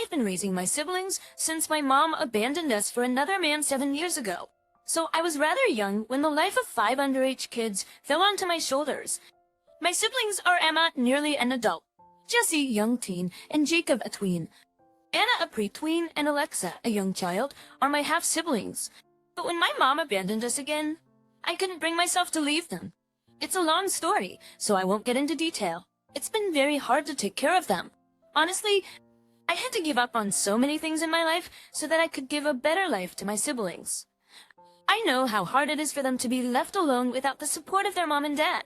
I've been raising my siblings since my mom abandoned us for another man 7 years ago. So I was rather young when the life of 5 underage kids fell onto my shoulders. My siblings are Emma, nearly an adult, Jesse, young teen, and Jacob, a tween. Anna, a pre-tween, and Alexa, a young child, are my half-siblings. But when my mom abandoned us again, I couldn't bring myself to leave them. It's a long story, so I won't get into detail. It's been very hard to take care of them. Honestly, I had to give up on so many things in my life so that I could give a better life to my siblings. I know how hard it is for them to be left alone without the support of their mom and dad.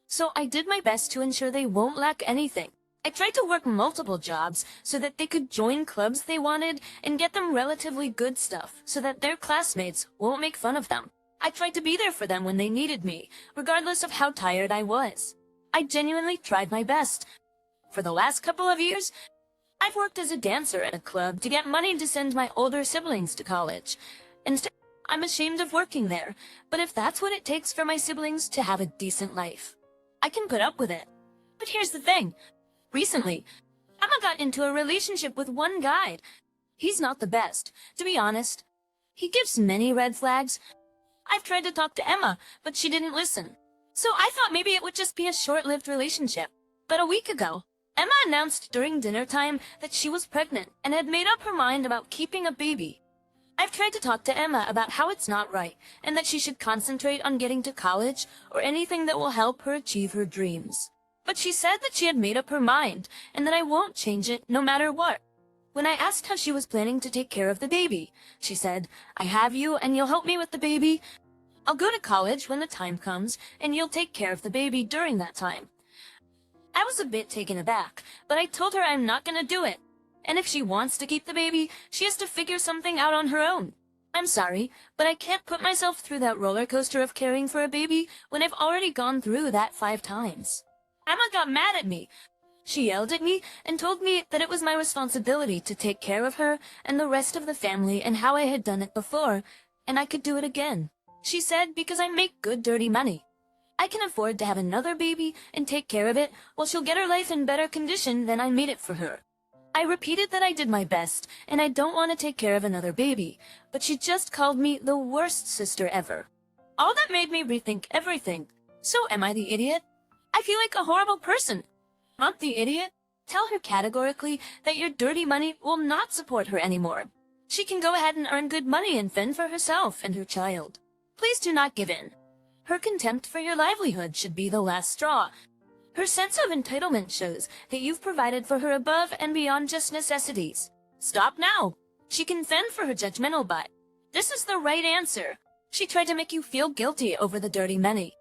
So I did my best to ensure they won't lack anything. I tried to work multiple jobs so that they could join clubs they wanted and get them relatively good stuff so that their classmates won't make fun of them. I tried to be there for them when they needed me, regardless of how tired I was. I genuinely tried my best. For the last couple of years, I've worked as a dancer at a club to get money to send my older siblings to college. And I'm ashamed of working there, but if that's what it takes for my siblings to have a decent life, I can put up with it. But here's the thing. Recently, Emma got into a relationship with one guy. He's not the best, to be honest. He gives many red flags. I've tried to talk to Emma, but she didn't listen. So I thought maybe it would just be a short-lived relationship. But a week ago, Emma announced during dinner time that she was pregnant and had made up her mind about keeping a baby. I've tried to talk to Emma about how it's not right and that she should concentrate on getting to college or anything that will help her achieve her dreams. But she said that she had made up her mind and that I won't change it no matter what. When I asked how she was planning to take care of the baby, she said, "I have you and you'll help me with the baby. I'll go to college when the time comes and you'll take care of the baby during that time." I was a bit taken aback, but I told her I'm not gonna do it. And if she wants to keep the baby, she has to figure something out on her own. I'm sorry, but I can't put myself through that roller coaster of caring for a baby when I've already gone through that 5 times. Emma got mad at me. She yelled at me and told me that it was my responsibility to take care of her and the rest of the family and how I had done it before, and I could do it again. She said because I make good dirty money. I can afford to have another baby and take care of it while she'll get her life in better condition than I made it for her. I repeated that I did my best and I don't want to take care of another baby, but she just called me the worst sister ever. All that made me rethink everything. So am I the idiot? I feel like a horrible person. Not the idiot. Tell her categorically that your dirty money will not support her anymore. She can go ahead and earn good money and fend for herself and her child. Please do not give in. Her contempt for your livelihood should be the last straw. Her sense of entitlement shows that you've provided for her above and beyond just necessities. Stop now. She can fend for her judgmental butt. This is the right answer. She tried to make you feel guilty over the dirty money.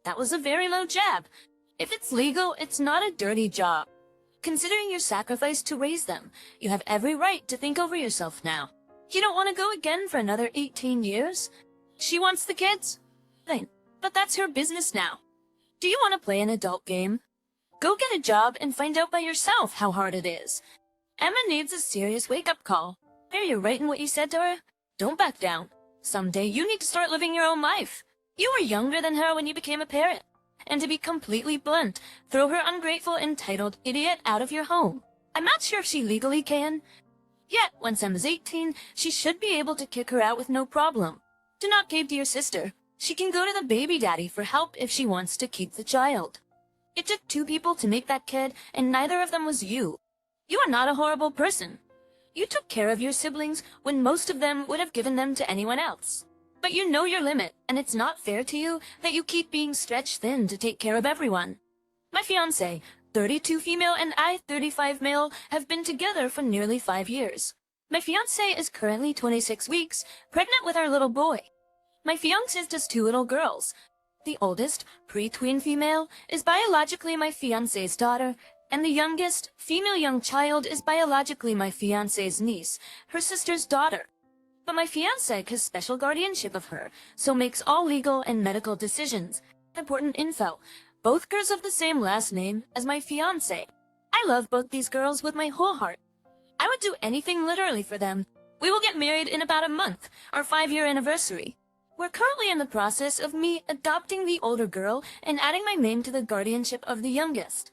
That was a very low jab. If it's legal, it's not a dirty job. Considering your sacrifice to raise them, you have every right to think over yourself now. You don't want to go again for another 18 years? She wants the kids? Fine, but that's her business now. Do you want to play an adult game? Go get a job and find out by yourself how hard it is. Emma needs a serious wake-up call. Are you right in what you said to her? Don't back down. Someday you need to start living your own life. You were younger than her when you became a parent. And to be completely blunt, throw her ungrateful, entitled idiot out of your home. I'm not sure if she legally can. Yet, once Emma's 18, she should be able to kick her out with no problem. Do not cave to your sister. She can go to the baby daddy for help if she wants to keep the child. It took 2 people to make that kid, and neither of them was you. You are not a horrible person. You took care of your siblings when most of them would have given them to anyone else. But you know your limit, and it's not fair to you that you keep being stretched thin to take care of everyone. My fiancé, 32 female and I, 35 male, have been together for nearly 5 years. My fiancé is currently 26 weeks, pregnant with our little boy. My fiancé's just 2 little girls. The oldest, pre-tween female, is biologically my fiancé's daughter, and the youngest, female young child, is biologically my fiancé's niece, her sister's daughter. But my fiancé has special guardianship of her, so makes all legal and medical decisions. Important info. Both girls have the same last name as my fiancé. I love both these girls with my whole heart. I would do anything literally for them. We will get married in about a month, our 5-year anniversary. We're currently in the process of me adopting the older girl and adding my name to the guardianship of the youngest.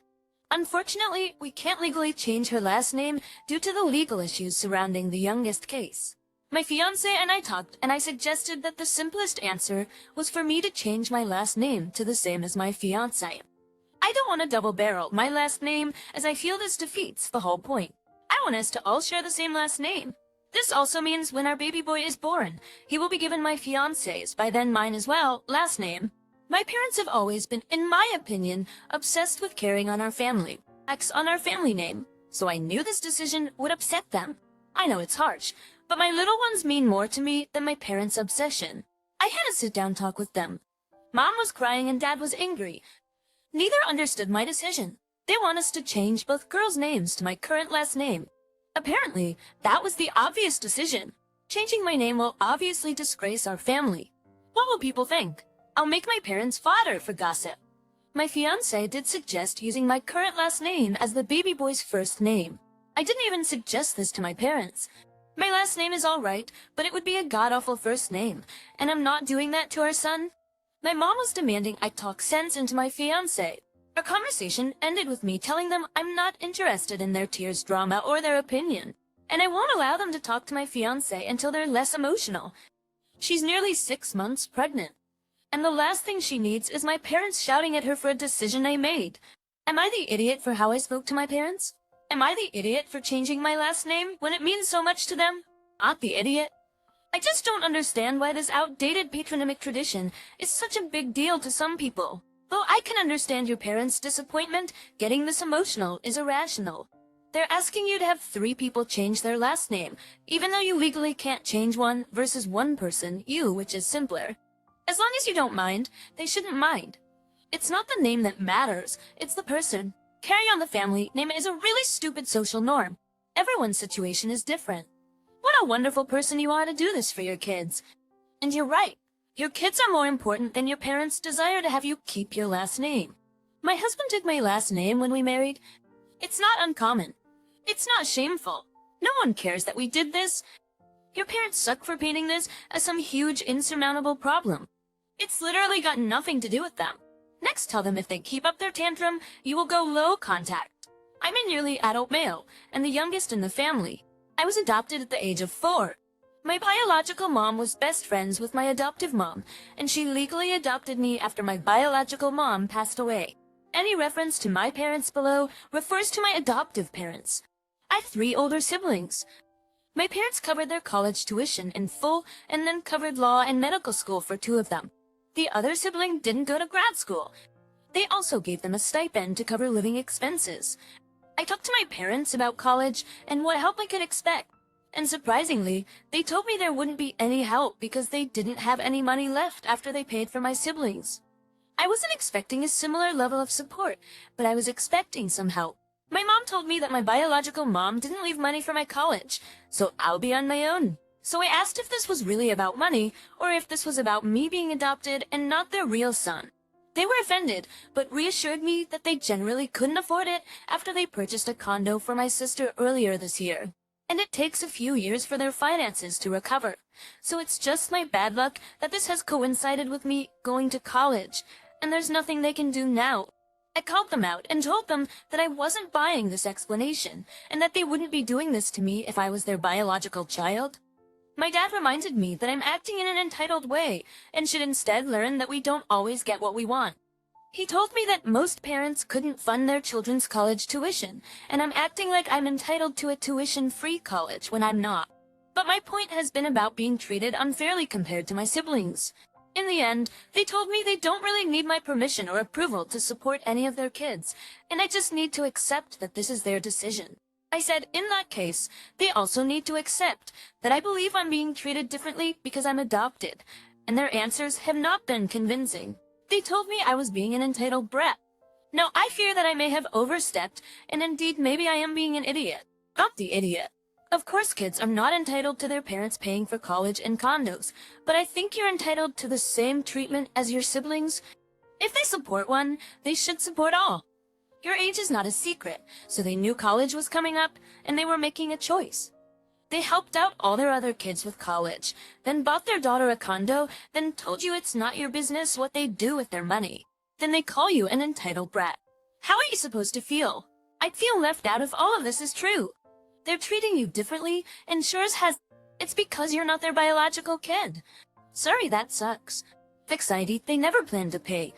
Unfortunately, we can't legally change her last name due to the legal issues surrounding the youngest case. My fiancé and I talked, and I suggested that the simplest answer was for me to change my last name to the same as my fiancé. I don't want to double-barrel my last name, as I feel this defeats the whole point. I want us to all share the same last name. This also means when our baby boy is born, he will be given my fiancé's, by then mine as well, last name. My parents have always been, in my opinion, obsessed with carrying on our family name, so I knew this decision would upset them. I know it's harsh, but my little ones mean more to me than my parents' obsession. I had a sit-down talk with them. Mom was crying and Dad was angry. Neither understood my decision. They want us to change both girls' names to my current last name. Apparently, that was the obvious decision. Changing my name will obviously disgrace our family. What will people think? I'll make my parents fodder for gossip. My fiancé did suggest using my current last name as the baby boy's first name. I didn't even suggest this to my parents. My last name is alright, but it would be a god-awful first name, and I'm not doing that to our son. My mom was demanding I talk sense into my fiancé. Our conversation ended with me telling them I'm not interested in their tears drama or their opinion, and I won't allow them to talk to my fiancé until they're less emotional. She's nearly 6 months pregnant, and the last thing she needs is my parents shouting at her for a decision I made. Am I the idiot for how I spoke to my parents? Am I the idiot for changing my last name when it means so much to them? Not the idiot. I just don't understand why this outdated patronymic tradition is such a big deal to some people. Though I can understand your parents' disappointment, getting this emotional is irrational. They're asking you to have 3 people change their last name, even though you legally can't change one versus one person, you, which is simpler. As long as you don't mind, they shouldn't mind. It's not the name that matters, it's the person. Carry on the family name is a really stupid social norm. Everyone's situation is different. What a wonderful person you are to do this for your kids. And you're right. Your kids are more important than your parents' desire to have you keep your last name. My husband took my last name when we married. It's not uncommon. It's not shameful. No one cares that we did this. Your parents suck for painting this as some huge insurmountable problem. It's literally got nothing to do with them. Next, tell them if they keep up their tantrum, you will go low contact. I'm a nearly adult male, and the youngest in the family. I was adopted at the age of 4. My biological mom was best friends with my adoptive mom, and she legally adopted me after my biological mom passed away. Any reference to my parents below refers to my adoptive parents. I have 3 older siblings. My parents covered their college tuition in full and then covered law and medical school for 2 of them. The other sibling didn't go to grad school. They also gave them a stipend to cover living expenses. I talked to my parents about college and what help I could expect. And surprisingly, they told me there wouldn't be any help because they didn't have any money left after they paid for my siblings. I wasn't expecting a similar level of support, but I was expecting some help. My mom told me that my biological mom didn't leave money for my college, so I'll be on my own. So I asked if this was really about money, or if this was about me being adopted and not their real son. They were offended, but reassured me that they generally couldn't afford it after they purchased a condo for my sister earlier this year. And it takes a few years for their finances to recover. So it's just my bad luck that this has coincided with me going to college, and there's nothing they can do now. I called them out and told them that I wasn't buying this explanation, and that they wouldn't be doing this to me if I was their biological child. My dad reminded me that I'm acting in an entitled way, and should instead learn that we don't always get what we want. He told me that most parents couldn't fund their children's college tuition, and I'm acting like I'm entitled to a tuition-free college when I'm not. But my point has been about being treated unfairly compared to my siblings. In the end, they told me they don't really need my permission or approval to support any of their kids, and I just need to accept that this is their decision. I said, in that case, they also need to accept that I believe I'm being treated differently because I'm adopted, and their answers have not been convincing. They told me I was being an entitled brat. Now, I fear that I may have overstepped, and indeed maybe I am being an idiot. Not the idiot. Of course kids are not entitled to their parents paying for college and condos, but I think you're entitled to the same treatment as your siblings. If they support one, they should support all. Your age is not a secret, so they knew college was coming up, and they were making a choice. They helped out all their other kids with college, then bought their daughter a condo, then told you it's not your business what they do with their money. Then they call you an entitled brat. How are you supposed to feel? I'd feel left out if all of this is true. They're treating you differently, and sure as has it's because you're not their biological kid. Sorry, that sucks. Anxiety, they never planned to pay.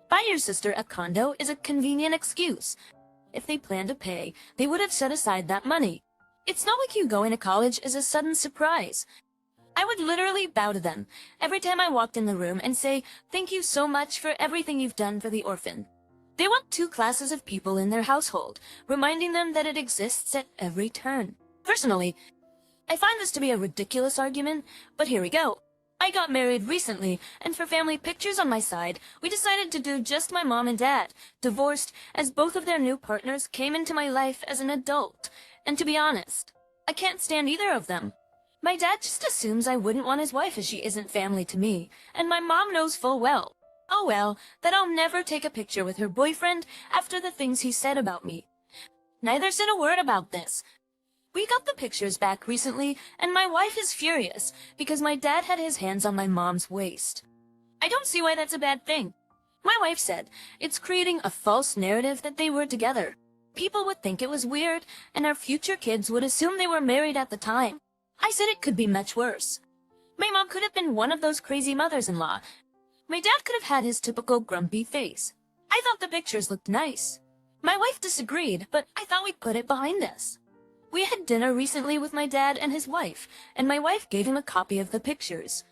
Buy your sister a condo is a convenient excuse. If they planned to pay, they would have set aside that money. It's not like you going to college is a sudden surprise. I would literally bow to them every time I walked in the room and say, "Thank you so much for everything you've done for the orphan." They want two classes of people in their household, reminding them that it exists at every turn. Personally, I find this to be a ridiculous argument, but here we go. I got married recently, and for family pictures on my side, we decided to do just my mom and dad, divorced, as both of their new partners came into my life as an adult. And to be honest, I can't stand either of them. My dad just assumes I wouldn't want his wife as she isn't family to me, and my mom knows full well, oh well, that I'll never take a picture with her boyfriend after the things he said about me. Neither said a word about this. We got the pictures back recently, and my wife is furious because my dad had his hands on my mom's waist. I don't see why that's a bad thing. My wife said it's creating a false narrative that they were together. People would think it was weird, and our future kids would assume they were married at the time. I said it could be much worse. My mom could have been one of those crazy mothers-in-law. My dad could have had his typical grumpy face. I thought the pictures looked nice. My wife disagreed, but I thought we'd put it behind us. We had dinner recently with my dad and his wife, and my wife gave him a copy of the pictures.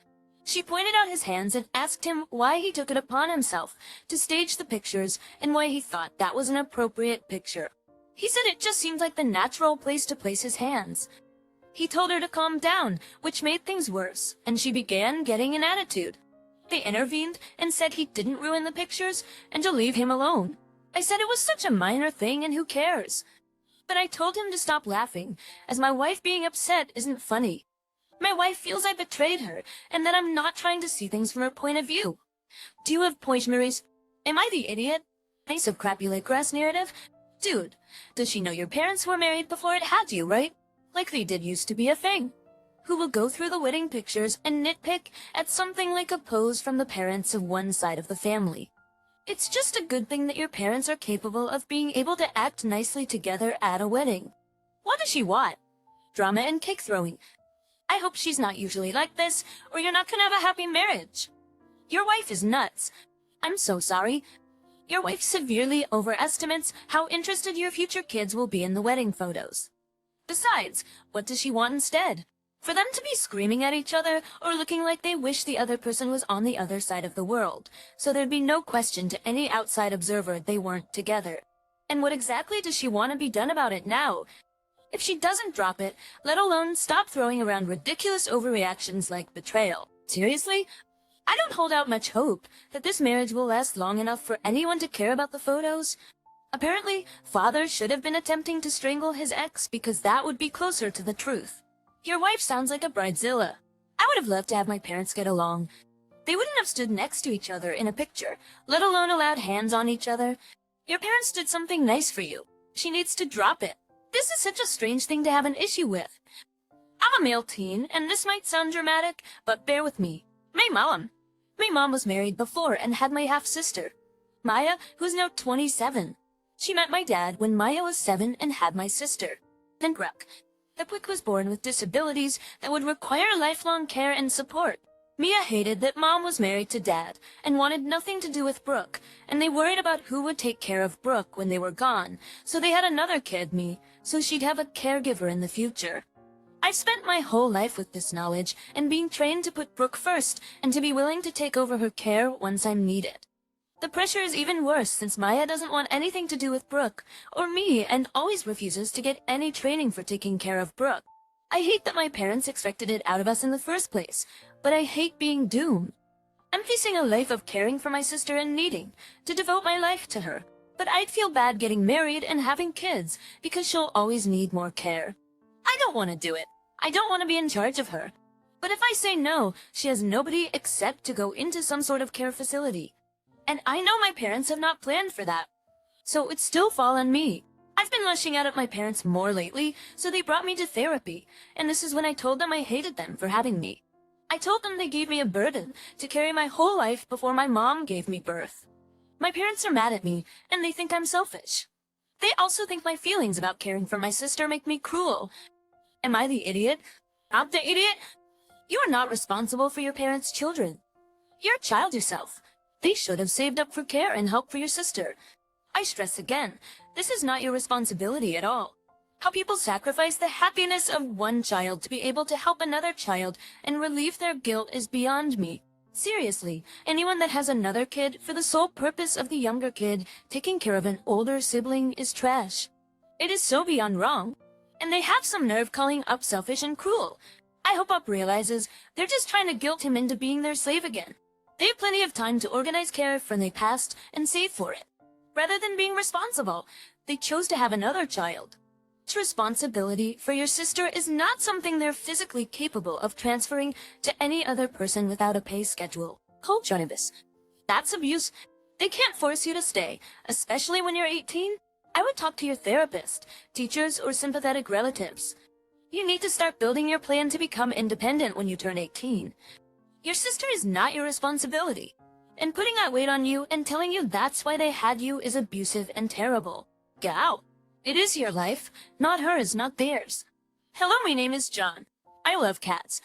She pointed out his hands and asked him why he took it upon himself to stage the pictures and why he thought that was an appropriate picture. He said it just seemed like the natural place to place his hands. He told her to calm down, which made things worse, and she began getting an attitude. They intervened and said he didn't ruin the pictures and to leave him alone. I said it was such a minor thing and who cares? But I told him to stop laughing, as my wife being upset isn't funny. My wife feels I betrayed her, and that I'm not trying to see things from her point of view. Do you have point, Maurice? Am I the idiot? Piece of crappy like grass narrative? Dude, does she know your parents were married before it had you, right? Like they did used to be a thing. Who will go through the wedding pictures and nitpick at something like a pose from the parents of one side of the family. It's just a good thing that your parents are capable of being able to act nicely together at a wedding. What does she want? Drama and cake throwing. I hope she's not usually like this, or you're not gonna have a happy marriage. Your wife is nuts. I'm so sorry. Your wife severely overestimates how interested your future kids will be in the wedding photos. Besides, what does she want instead? For them to be screaming at each other or looking like they wish the other person was on the other side of the world, so there'd be no question to any outside observer they weren't together. And what exactly does she want to be done about it now? If she doesn't drop it, let alone stop throwing around ridiculous overreactions like betrayal. Seriously? I don't hold out much hope that this marriage will last long enough for anyone to care about the photos. Apparently, father should have been attempting to strangle his ex because that would be closer to the truth. Your wife sounds like a bridezilla. I would have loved to have my parents get along. They wouldn't have stood next to each other in a picture, let alone allowed hands on each other. Your parents did something nice for you. She needs to drop it. This is such a strange thing to have an issue with. I'm a male teen, and this might sound dramatic, but bear with me. My mom was married before and had my half-sister, Maya, who's now 27. She met my dad when Maya was 7 and had my sister. Then Brooke. The Brooke was born with disabilities that would require lifelong care and support. Mia hated that Mom was married to Dad and wanted nothing to do with Brooke, and they worried about who would take care of Brooke when they were gone, so they had another kid, me, so she'd have a caregiver in the future. I've spent my whole life with this knowledge and being trained to put Brooke first and to be willing to take over her care once I'm needed. The pressure is even worse since Maya doesn't want anything to do with Brooke or me and always refuses to get any training for taking care of Brooke. I hate that my parents expected it out of us in the first place, but I hate being doomed. I'm facing a life of caring for my sister and needing to devote my life to her, but I'd feel bad getting married and having kids because she'll always need more care. I don't want to do it. I don't want to be in charge of her. But if I say no, she has nobody except to go into some sort of care facility. And I know my parents have not planned for that. So it'd still fall on me. I've been lashing out at my parents more lately, so they brought me to therapy, and this is when I told them I hated them for having me. I told them they gave me a burden to carry my whole life before my mom gave me birth. My parents are mad at me, and they think I'm selfish. They also think my feelings about caring for my sister make me cruel. Am I the idiot? I'm the idiot? You are not responsible for your parents' children. You're a child yourself. They should have saved up for care and help for your sister. I stress again, this is not your responsibility at all. How people sacrifice the happiness of one child to be able to help another child and relieve their guilt is beyond me. Seriously, anyone that has another kid for the sole purpose of the younger kid taking care of an older sibling is trash. It is so beyond wrong. And they have some nerve calling Up selfish and cruel. I hope Up realizes they're just trying to guilt him into being their slave again. They have plenty of time to organize care from their past and save for it. Rather than being responsible, they chose to have another child. This responsibility for your sister is not something they're physically capable of transferring to any other person without a pay schedule. Culturibus. That's abuse. They can't force you to stay, especially when you're 18. I would talk to your therapist, teachers, or sympathetic relatives. You need to start building your plan to become independent when you turn 18. Your sister is not your responsibility. And putting that weight on you and telling you that's why they had you is abusive and terrible. Get out. It is your life, not hers, not theirs. Hello, my name is John. I love cats.